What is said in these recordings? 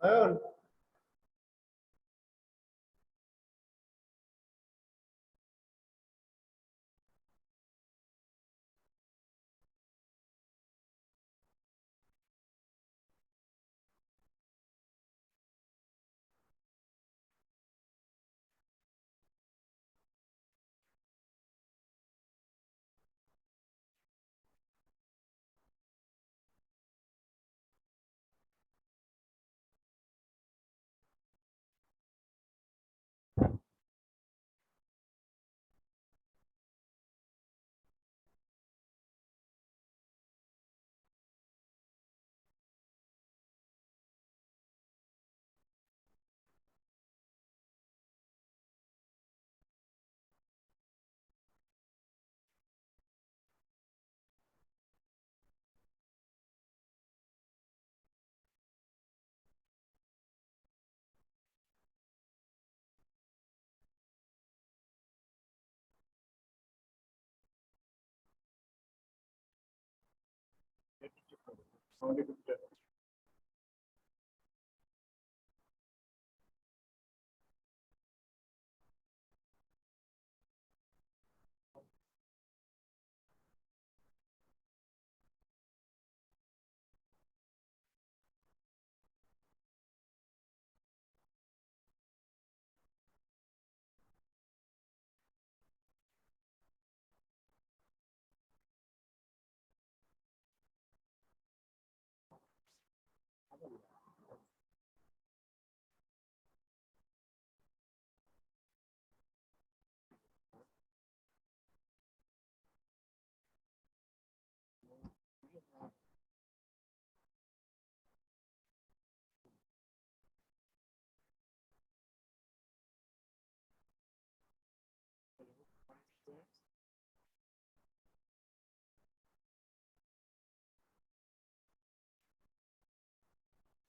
Ayun.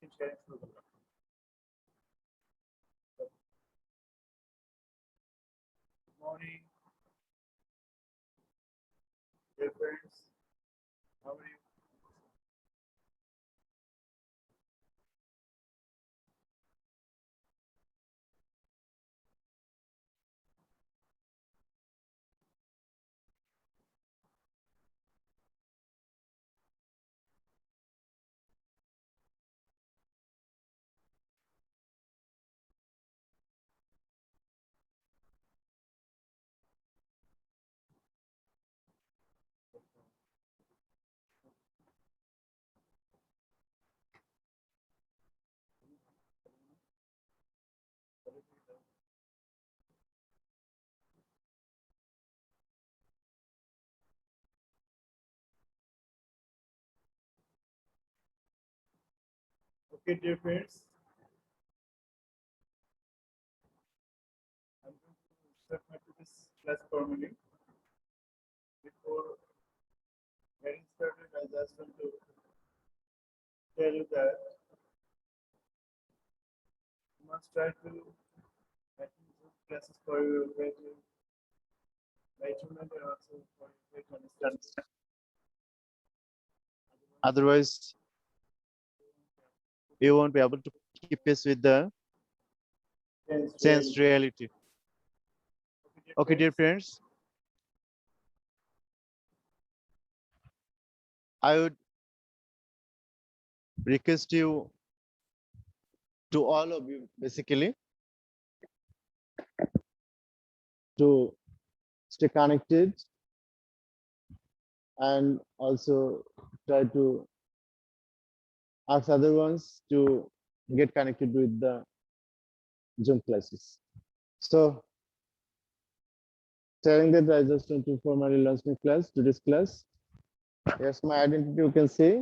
Good morning, dear friends. How are you? Okay, dear friends. I'm going to start my today's class formally. Before getting started, I just want to tell you that you must try to attend those classes for your better enlightenment and also for your better understanding. Otherwise, you won't be able to keep pace with the sense reality. Okay, dear friends, I would request you to all of you basically to stay connected and also try to ask other ones to get connected with the Zoom classes. So telling that I just want to formally launch my class, today's class. Here's my identity, you can see.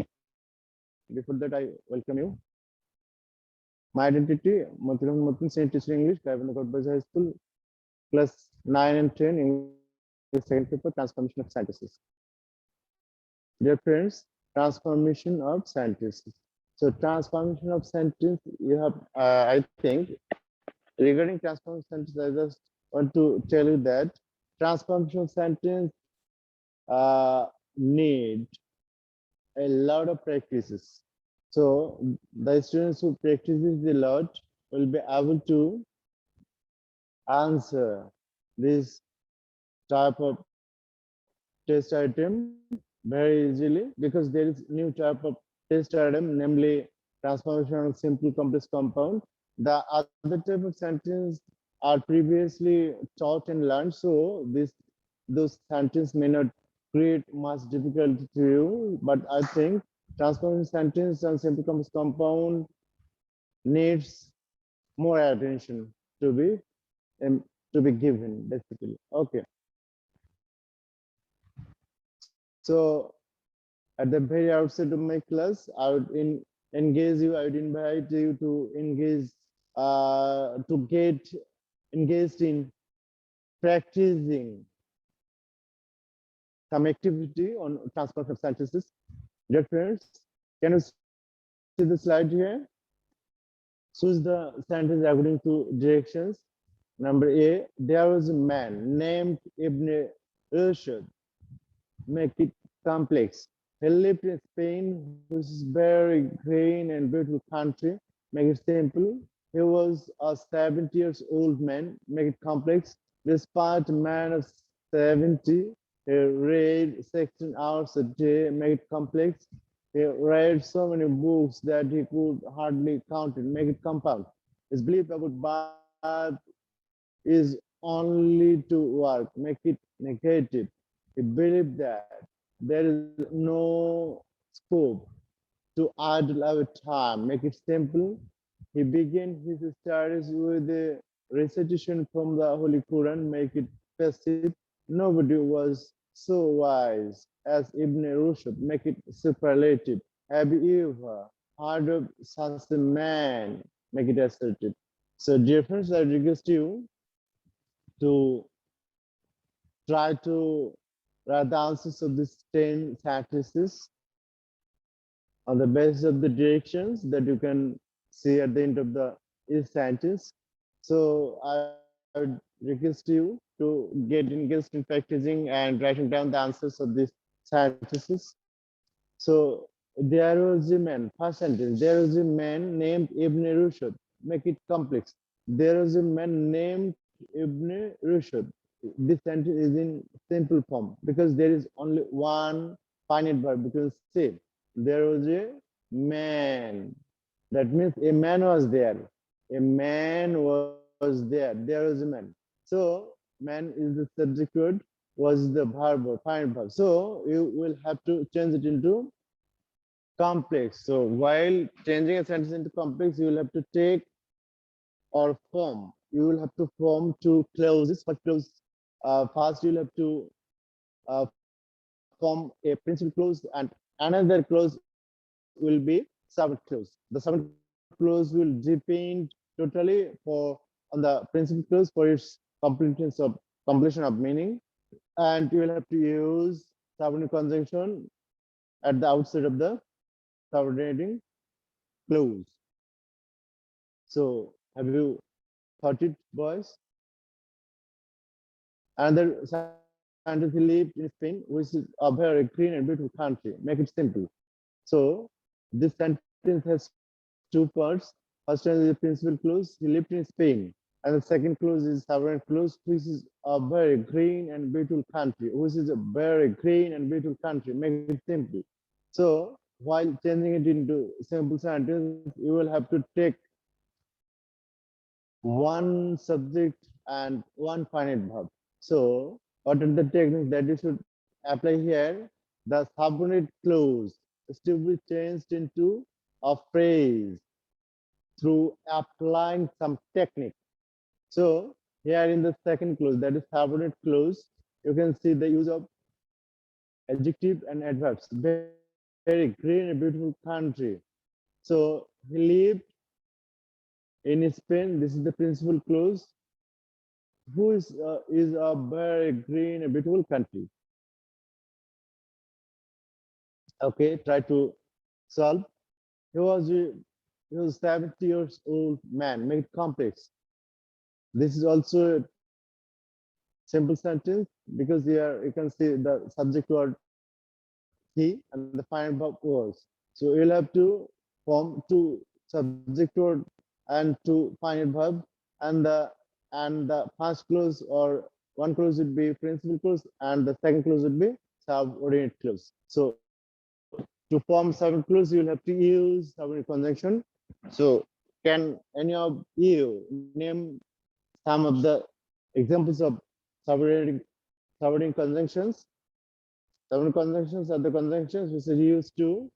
Before that, I welcome you. My identity, Matin, Saint Teacher English, Gaibandha High School, class 9 and 10, English second paper, transformation of sentences. Dear friends, transformation of sentences. So transformation of sentence, you have, I think, regarding transformation sentence, I just want to tell you that transformation sentence need a lot of practices. So the students who practices a lot will be able to answer this type of test item very easily, because there is new type of test item, namely transformation of simple complex compound. The other type of sentence are previously taught and learned, so those sentences may not create much difficulty to you. But I think transformation sentence and simple complex compound needs more attention to be um, to be given basically. Okay, so at the very outset of my class, I would engage you. I would invite you to engage, to get engaged in practicing some activity on transformation of sentences. Dear friends, can you see the slide here? Choose the sentence according to directions. Number A, there was a man named Ibn Rushd. Make it complex. He lived in Spain, which is very green and beautiful country. Make it simple. He was a 70 years old man. Make it complex. Despite a man of 70, he read 16 hours a day. Make it complex. He read so many books that he could hardly count it. Make it compound. His belief about birth is only to work. Make it negative. He believed that there is no scope to idle our time. Make it simple. He began his studies with a recitation from the Holy Quran. Make it passive. Nobody was so wise as Ibn Rushd. Make it superlative. Have you ever heard of such a man? Make it assertive. So, dear friends, I request you to try to write the answers of these 10 sentences on the basis of the directions that you can see at the end of the each sentence. So I would request you to get engaged in practicing and writing down the answers of these sentences. So there was a man, first sentence, there was a man named Ibn Rushd. Make it complex. There was a man named Ibn Rushd. This sentence is in simple form because there is only one finite verb. You can say there was a man. That means a man was there. A man was there. There was a man. So man is the subject word, was the verb or finite verb. So you will have to change it into complex. So while changing a sentence into complex, you will have to take or form. You will have to form two clauses. What clause? First, you'll have to form a principal clause, and another clause will be subject clause. The subject clause will depend totally on the principal clause for its completion of meaning, and you will have to use subordinate conjunction at the outset of the subordinating clause. So have you thought it, boys? Another scientist he lived in Spain, which is a very green and beautiful country. Make it simple. So this sentence has two parts. First one is the principal clause. He lived in Spain. And the second clause is subordinate clause, which is a very green and beautiful country, which is a very green and beautiful country. Make it simple. So while changing it into simple sentence, you will have to take one subject and one finite verb. So what are the techniques that you should apply here? The subordinate clause is to be changed into a phrase through applying some technique. So here in the second clause, that is subordinate clause, you can see the use of adjective and adverbs. Very green and beautiful country. So he lived in Spain. This is the principal clause. Who is a very green and beautiful country. Okay, try to solve. He was 70 years old man. Make it complex. This is also a simple sentence because here you can see the subject word he and the final verb was. So you'll have to form two subject word and two finite verb, and the first clause or one clause would be principal clause and the second clause would be subordinate clause. So to form subordinate clause, you will have to use subordinate conjunction. So can any of you name some of the examples of subordinate conjunctions? Subordinate conjunctions are the conjunctions which are used to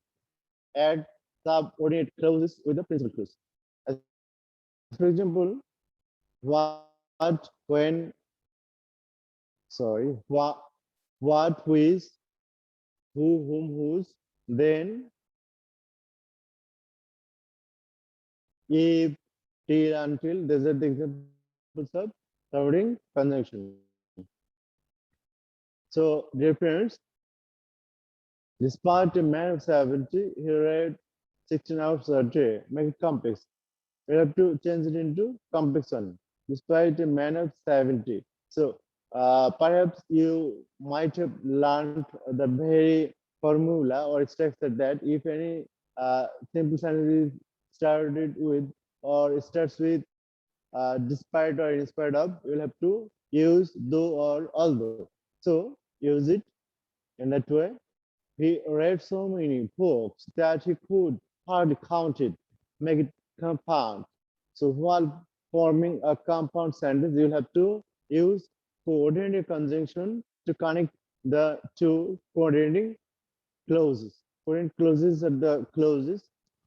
add subordinate clauses with the principal clause. As for example, what, when, sorry, what, which, who, whom, whose, then, if, till, until. These are the examples of subordinate conjunction. So, dear friends, despite a man of 70, he read 16 hours a day. Make it complex. We have to change it into complex one. Despite a man of 70. So perhaps you might have learned the very formula or structure that if any simple sentence is started with or starts with despite or in spite of, you'll have to use though or although. So use it in that way. He read so many books that he could hardly count it, make it compound. So while forming a compound sentence, you'll have to use coordinating conjunction to connect the two coordinating clauses. Coordinating clauses are the clauses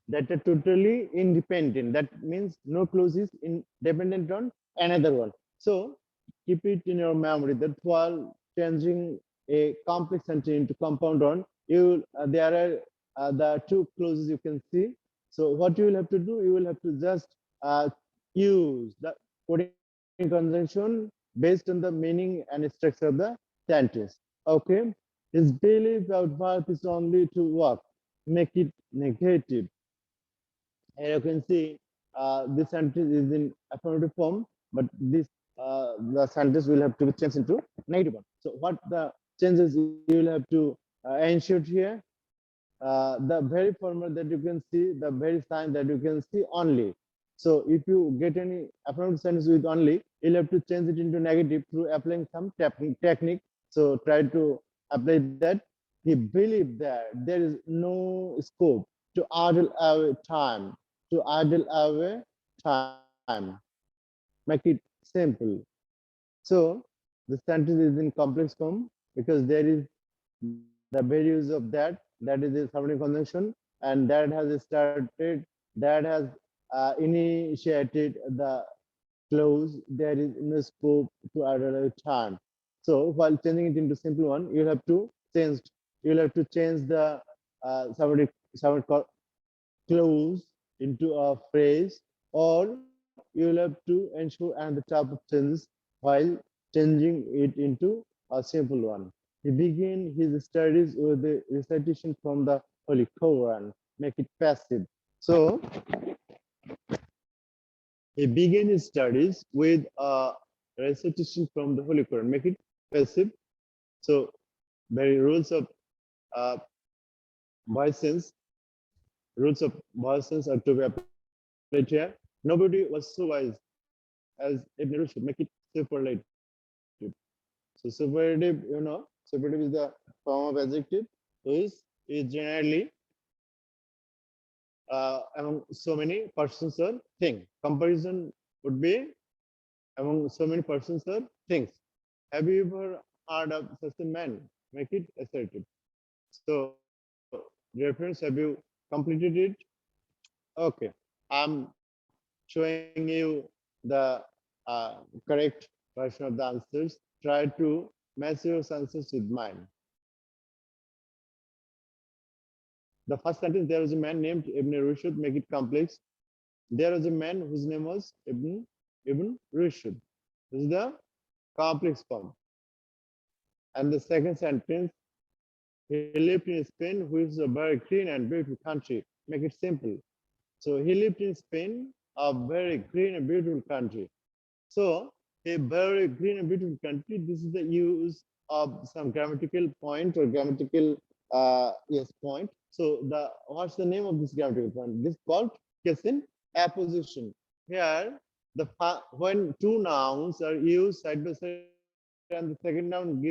that are totally independent. That means no clause is dependent on another one. So keep it in your memory that while changing a complex sentence into compound one, you there are the two clauses you can see. So what you will have to do, you will have to just use the coordinating conjunction based on the meaning and structure of the sentence. Okay. His belief about verb is only to work, make it negative. And you can see this sentence is in affirmative form, but this the sentence will have to be changed into negative one. So what the changes you will have to ensure here? The very format that you can see, the very sign that you can see only. So if you get any affirmative sentence with only, you'll have to change it into negative through applying some technique. So try to apply that. He believed that there is no scope to idle away time, to idle away time. Make it simple. So the sentence is in complex form because there is the very use of that is a subordinate conjunction, and that has started, that has initiated the clause, there is no scope to idle time. So while changing it into simple one, you'll have to change the subordinate clause into a phrase, or you'll have to ensure another type of changes while changing it into a simple one. He began his studies with the recitation from the Holy Quran, make it passive. So he began his studies with a recitation from the Holy Quran, make it passive. So very uh, voice sense, rules of voice sense are to be applied here. Nobody was so wise as Ibn Rushd, make it superlative. So superlative, superlative is the form of adjective, is generally among so many persons or things. Comparison would be among so many persons or things. Have you ever heard of such a man? Make it assertive. So, reference, have you completed it? Okay. I'm showing you the correct version of the answers. Try to match your answers with mine. The first sentence, there was a man named Ibn Rushd, make it complex. There was a man whose name was Ibn Rushd. This is the complex form. And the second sentence, he lived in Spain, which is a very clean and beautiful country. Make it simple. So he lived in Spain, a very green and beautiful country. So a very green and beautiful country, this is the use of some grammatical point or grammatical yes, point. So what's the name of this grammatical point? This called case in apposition. Here, when two nouns are used side by side and the second noun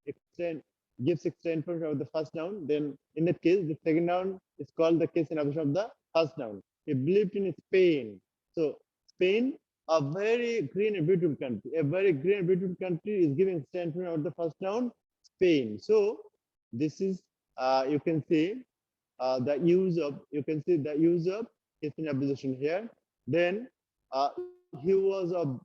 extend gives extension of the first noun, then in that case, the second noun is called the case in apposition of the first noun. He believed in Spain. So Spain, a very green and beautiful country. A very green and beautiful country is giving extension of the first noun, Spain. So this is you can see the use of case in apposition here. Then he was a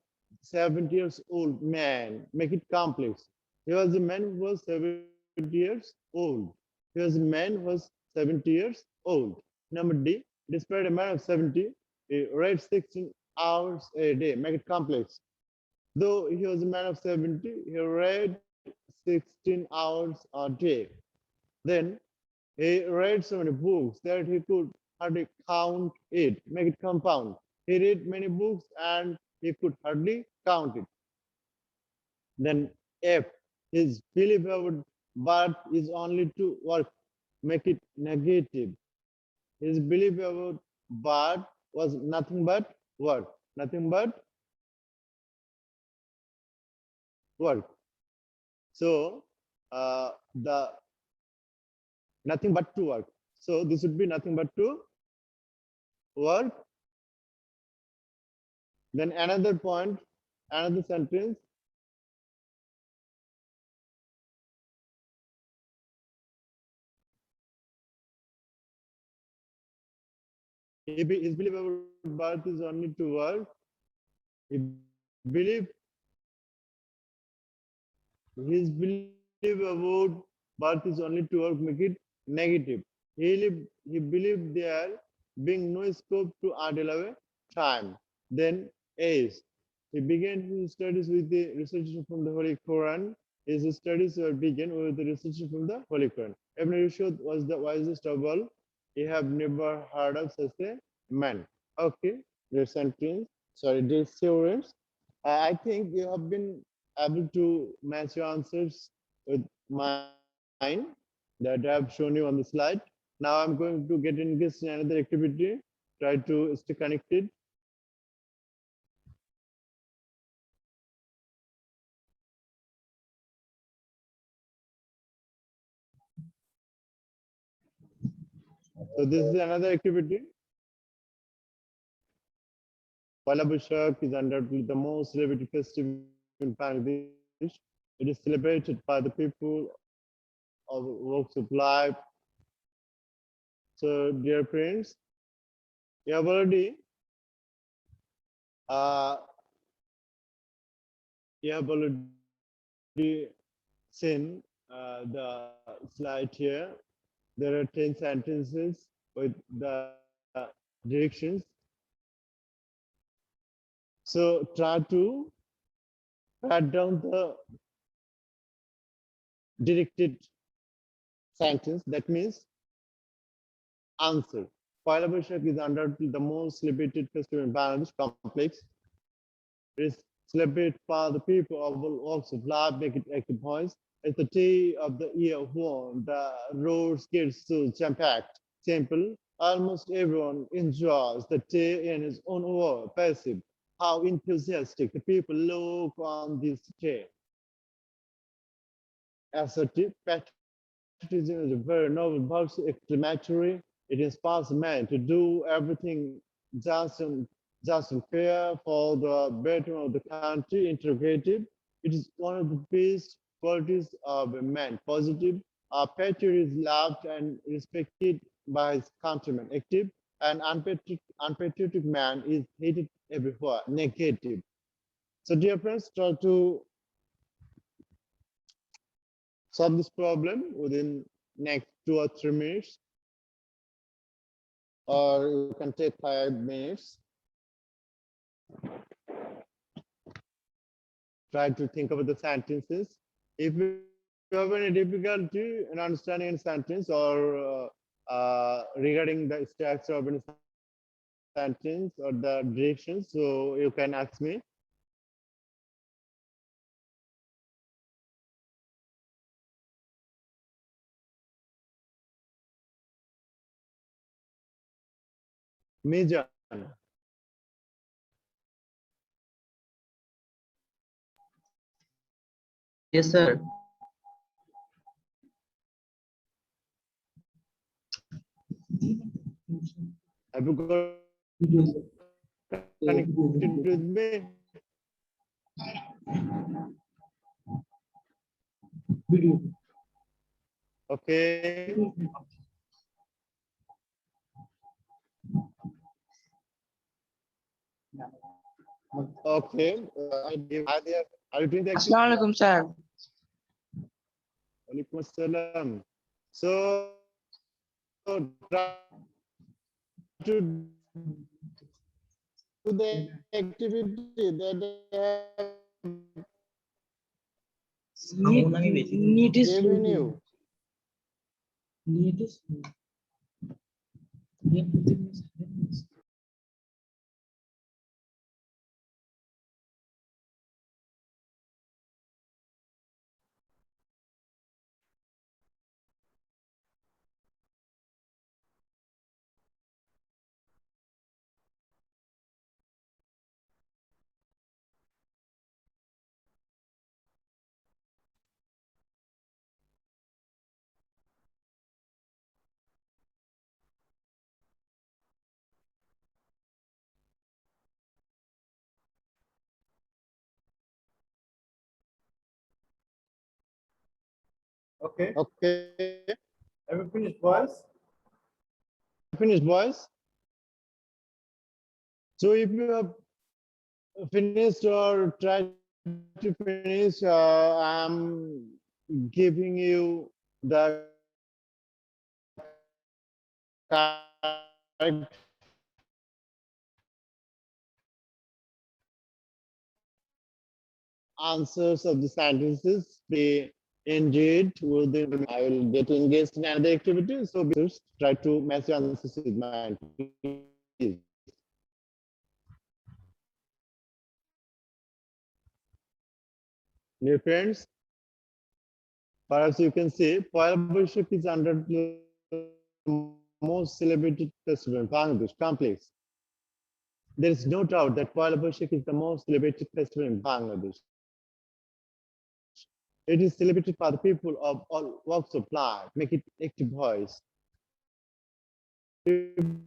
70 years old man. Make it complex. He was a man who was 70 years old. He was a man who was 70 years old. Number D, despite a man of 70, he read 16 hours a day. Make it complex. Though he was a man of 70, he read 16 hours a day. Then he read so many books that he could hardly count it, make it compound. He read many books and he could hardly count it. Then F, his belief about birth is only to work, make it negative. His belief about birth was nothing but work, nothing but work. So the nothing but to work. So this would be nothing but to work. Then another point, another sentence. His belief about birth is only to work. He believe his belief about birth is only to work, make it negative. He believed there being no scope to idle away time. Then Ace. He began his studies with the research from the Holy Quran. His studies were began with the research from the Holy Quran. Ibn Rushd was the wisest of all. He have never heard of such a man. Okay, dear sentence. Sorry, dear students. I think you have been able to match your answers with mine that I have shown you on the slide. Now I'm going to get engaged in another activity. Try to stay connected. So this is another activity. Pala Boishakh is undoubtedly the most celebrated festival in Bangladesh. It is celebrated by the people of walks of life. So, dear friends, you have already uh, seen the slide here. There are 10 sentences with the directions. So try to write down the directed sentence. That means answer. Poila Boishakh is undoubtedly the most celebrated festival in Bangladesh complex. It is celebrated by the people of all walks of life, make it active points. It's the day of the year when the roads get so jam-packed. Simple. Almost everyone enjoys the day in his own way, passive. How enthusiastic the people look on this day. Assertive. Patriotism is a very noble virtue, exclamatory. It inspires man to do everything just and fair for the betterment of the country. Interrogative. It is one of the best qualities of a man. Positive. A patriot is loved and respected by his countrymen. Active. An unpatriotic man is hated everywhere. Negative. So, dear friends, try to solve this problem within next 2 or 3 minutes, or you can take 5 minutes. Try to think about the sentences. If you have any difficulty in understanding any sentence or regarding the structure of any sentence or the directions, so you can ask me. Mijan. Yes, sir. Have you got connected with me? Okay. Okay. Hi there. Are you doing the activity? Assalamualaikum, sir. Walaikum assalam. So try to do the activity that Need is given you. need is Okay. Okay. Have you finished, boys? Finished, boys. So if you have finished or tried to finish, I'm giving you the correct answers of the sentences. Be indeed within. I will get engaged in another activity. So try to match your answers with mine, please. Dear friends, perhaps you can say Poyal Boishakh is under the most celebrated festival in Bangladesh. Complex. There is no doubt that Poyal Boishakh is the most celebrated festival in Bangladesh. It is celebrated by the people of all walks of life, make it active voice. People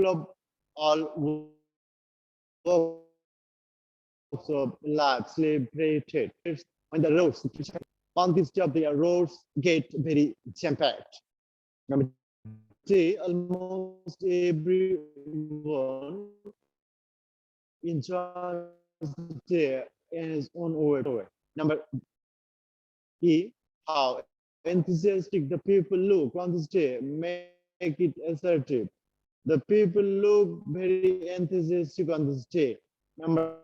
of all walks of life celebrated. On the roads, on this job, the roads get very jam-packed. Number three, almost everyone enjoys the day in his own way. Number E, how enthusiastic the people look on this day, make it assertive. The people look very enthusiastic on this day. Number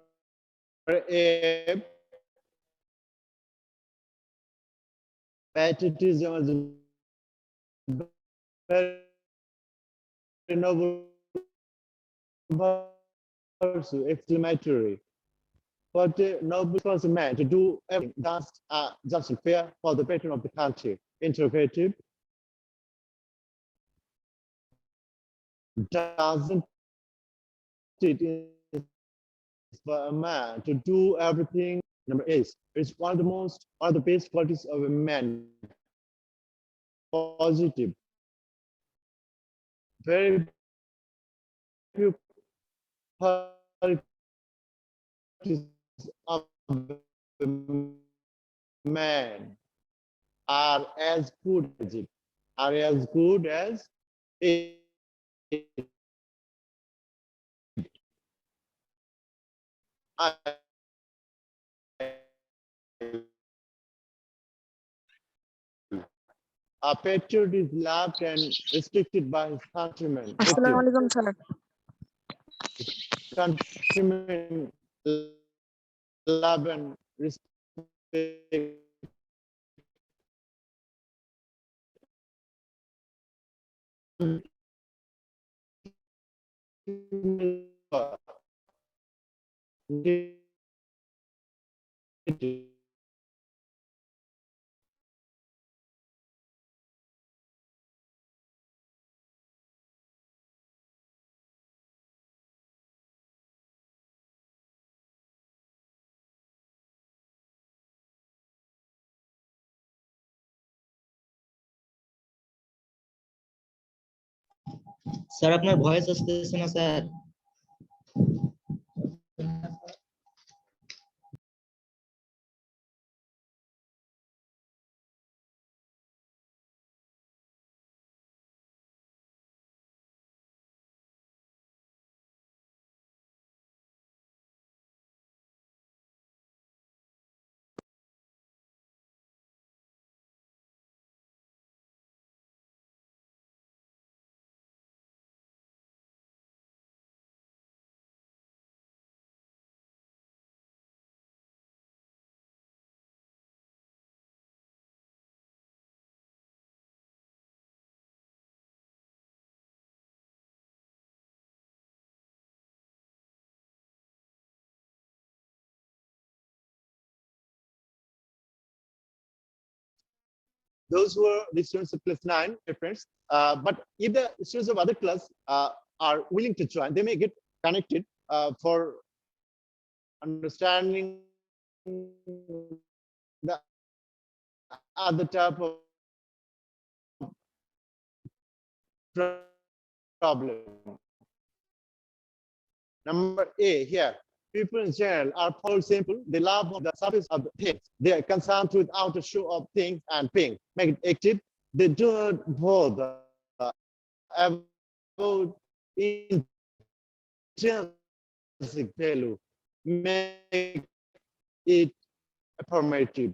F, patriotism is a very noble virtue, exclamatory. But noble was a man to do everything just fair for the patron of the country. Interrogative, doesn't it for a man to do everything? Number eight, it's one of the best qualities of a man. Positive. Very few qualities of a man are as good as it. Are as good as it. A patriot is loved and respected by his countrymen. Assalamualaikum, sir. Countrymen love and respect sir আপনার voice আসতেছে না sir. Those were the students of class 9, my friends. But if the students of other class are willing to join, they may get connected for understanding the other type of problem. Number A here. People in general are poor simple. They love the surface of the things. They are concerned with outer show of things and being make it active. They do not bother about intrinsic value. Make it affirmative.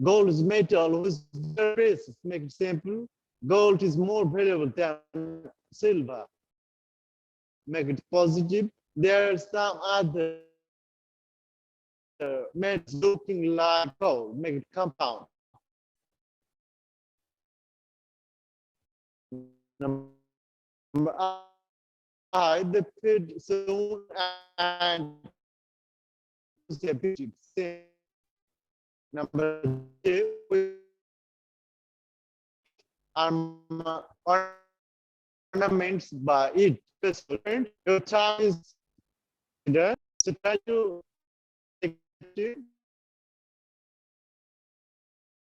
Gold is metal with very precious. Make it simple. Gold is more valuable than silver. Make it positive. There are some other metals looking like gold. Make it compound. Number I, the feed soon and number two, ornaments by it. Your time is done. So try to take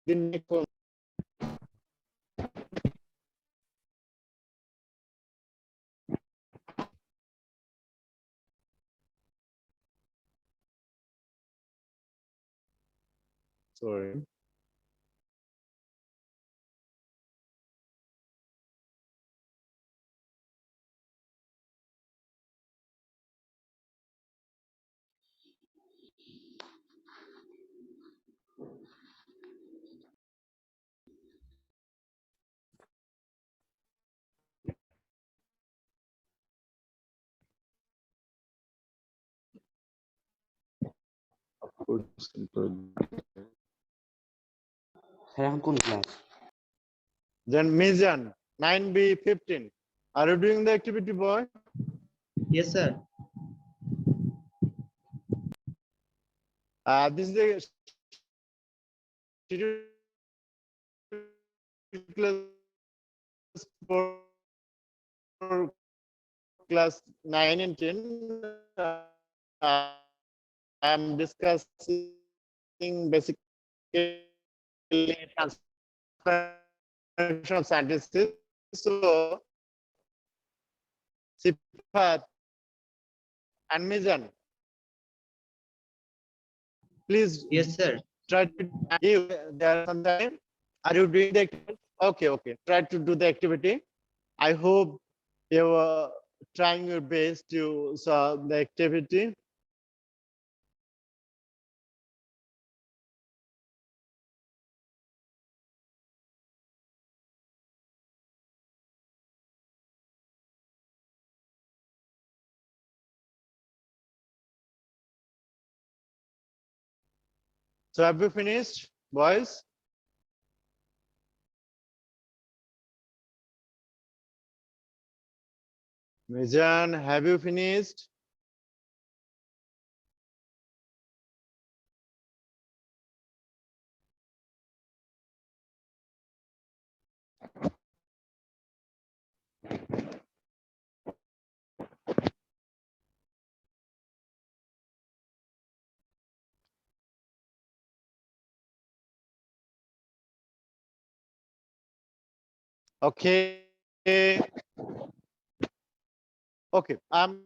the next one. Sorry. Sir এখন কোন class? Then Mizan, 9B15. Are you doing the activity, boy? Yes, sir. This is the schedule class for class 9 and 10. I'm discussing basically transformation of sentences. So, Sifat and Mizan, please Yes, sir. try to give there sometime. Are you doing the activity? Okay, okay. Try to do the activity. I hope you are trying your best to solve the activity. So have you finished, boys? Mizan, have you finished? Okay. Okay, I'm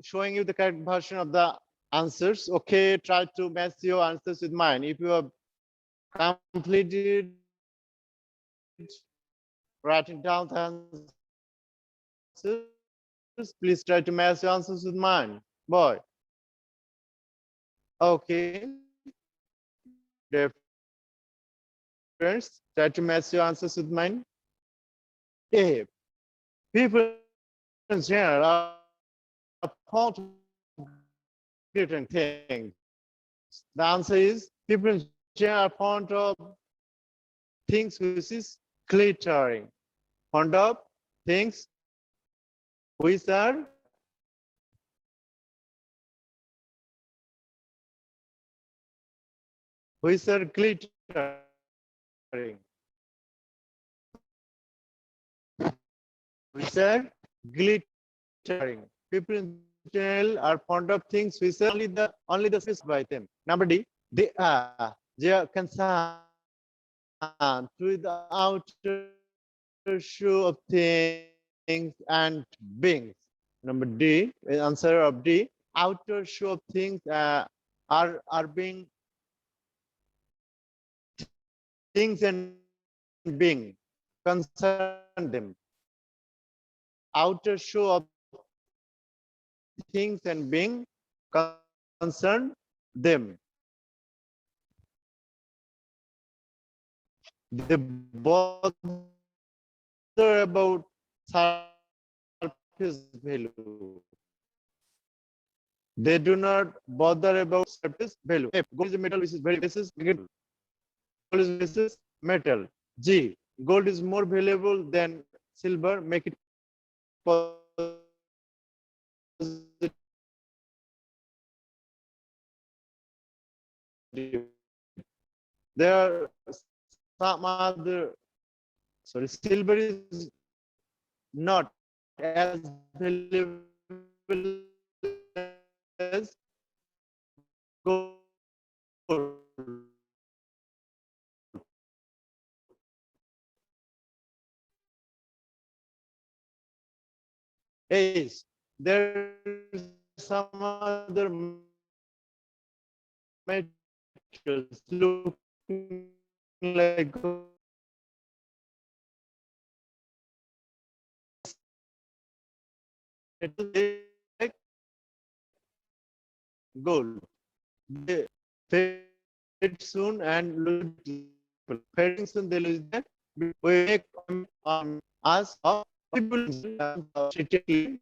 showing you the correct version of the answers. Okay, try to match your answers with mine. If you have completed writing down the answers, please try to match your answers with mine. Boy. Okay. Dear friends, try to match your answers with mine. A. People in general are fond of glittering things. The answer is people in general are fond of things which is glittering. Fond of things which are glittering. Which are glittering. People in general are fond of things which are only the space by them. Number D, they are concerned with the outer show of things and beings. Number D, answer of D, outer show of things are being things and being concern them. Outer show of things and being concern them. They bother about surface value. They do not bother about surface value. F, gold is a metal which is very valuable. Gold is metal. G, gold is more valuable than silver. Make it positive. There are some other, sorry, silver is not as valuable as gold. Is there some other metals looking like like gold? They fade soon and lose. Fading soon they lose that. We make us of people treated